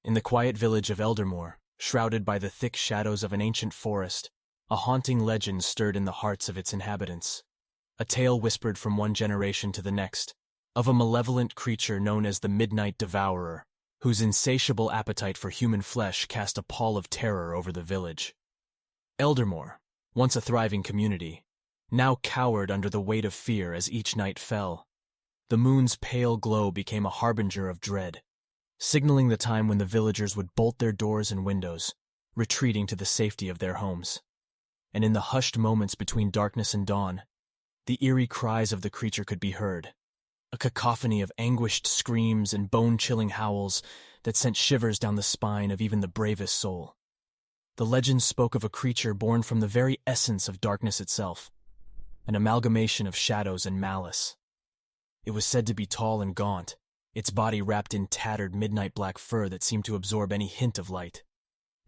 In the quiet village of Eldermoor, shrouded by the thick shadows of an ancient forest, a haunting legend stirred in the hearts of its inhabitants. A tale whispered from one generation to the next, of a malevolent creature known as the Midnight Devourer, whose insatiable appetite for human flesh cast a pall of terror over the village. Eldermoor, once a thriving community, now cowered under the weight of fear as each night fell. The moon's pale glow became a harbinger of dread, signaling the time when the villagers would bolt their doors and windows, retreating to the safety of their homes. And in the hushed moments between darkness and dawn, the eerie cries of the creature could be heard, a cacophony of anguished screams and bone-chilling howls that sent shivers down the spine of even the bravest soul. The legend spoke of a creature born from the very essence of darkness itself, an amalgamation of shadows and malice. It was said to be tall and gaunt, its body wrapped in tattered midnight black fur that seemed to absorb any hint of light.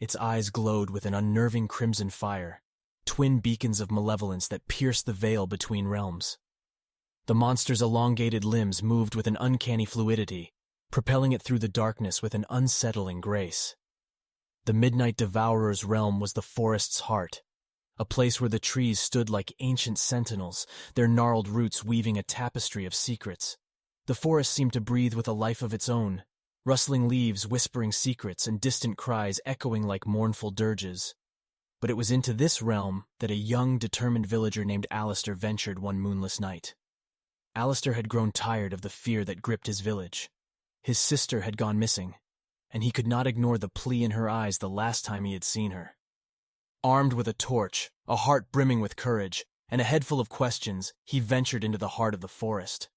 Its eyes glowed with an unnerving crimson fire, twin beacons of malevolence that pierced the veil between realms. The monster's elongated limbs moved with an uncanny fluidity, propelling it through the darkness with an unsettling grace. The Midnight Devourer's realm was the forest's heart, a place where the trees stood like ancient sentinels, their gnarled roots weaving a tapestry of secrets. The forest seemed to breathe with a life of its own, rustling leaves whispering secrets and distant cries echoing like mournful dirges. But it was into this realm that a young, determined villager named Alistair ventured one moonless night. Alistair had grown tired of the fear that gripped his village. His sister had gone missing, and he could not ignore the plea in her eyes the last time he had seen her. Armed with a torch, a heart brimming with courage, and a head full of questions, he ventured into the heart of the forest.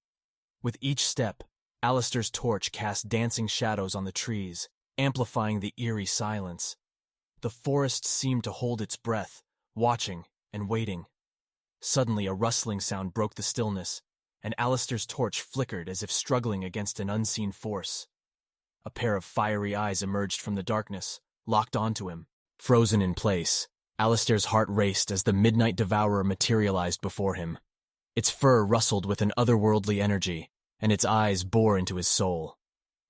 With each step, Alistair's torch cast dancing shadows on the trees, amplifying the eerie silence. The forest seemed to hold its breath, watching and waiting. Suddenly a rustling sound broke the stillness, and Alistair's torch flickered as if struggling against an unseen force. A pair of fiery eyes emerged from the darkness, locked onto him. Frozen in place, Alistair's heart raced as the Midnight Devourer materialized before him. Its fur rustled with an otherworldly energy, and its eyes bore into his soul.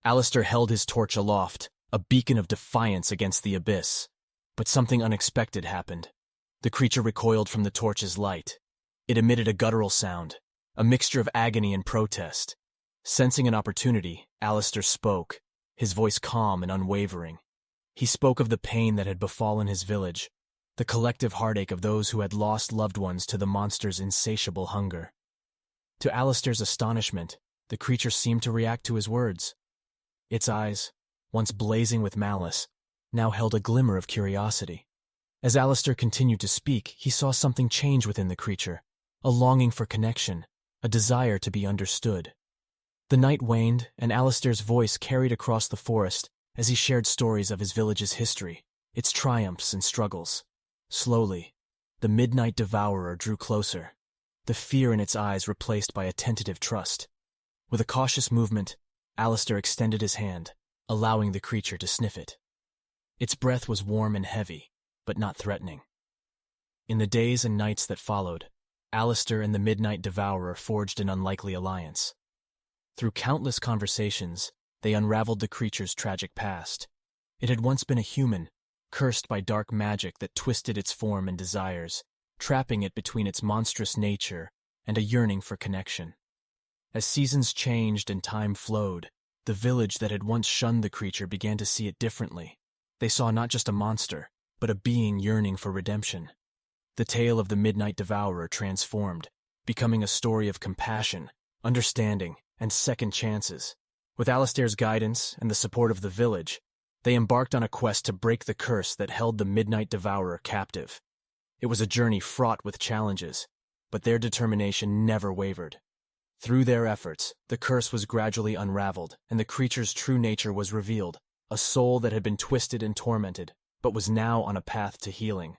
Alistair held his torch aloft, a beacon of defiance against the abyss. But something unexpected happened. The creature recoiled from the torch's light. It emitted a guttural sound, a mixture of agony and protest. Sensing an opportunity, Alistair spoke, his voice calm and unwavering. He spoke of the pain that had befallen his village, the collective heartache of those who had lost loved ones to the monster's insatiable hunger. To Alistair's astonishment, the creature seemed to react to his words. Its eyes, once blazing with malice, now held a glimmer of curiosity. As Alistair continued to speak, he saw something change within the creature, a longing for connection, a desire to be understood. The night waned, and Alistair's voice carried across the forest as he shared stories of his village's history, its triumphs and struggles. Slowly, the Midnight Devourer drew closer, the fear in its eyes replaced by a tentative trust. With a cautious movement, Alistair extended his hand, allowing the creature to sniff it. Its breath was warm and heavy, but not threatening. In the days and nights that followed, Alistair and the Midnight Devourer forged an unlikely alliance. Through countless conversations, they unraveled the creature's tragic past. It had once been a human, cursed by dark magic that twisted its form and desires, trapping it between its monstrous nature and a yearning for connection. As seasons changed and time flowed, the village that had once shunned the creature began to see it differently. They saw not just a monster, but a being yearning for redemption. The tale of the Midnight Devourer transformed, becoming a story of compassion, understanding, and second chances. With Alistair's guidance and the support of the village, they embarked on a quest to break the curse that held the Midnight Devourer captive. It was a journey fraught with challenges, but their determination never wavered. Through their efforts, the curse was gradually unraveled, and the creature's true nature was revealed, a soul that had been twisted and tormented, but was now on a path to healing.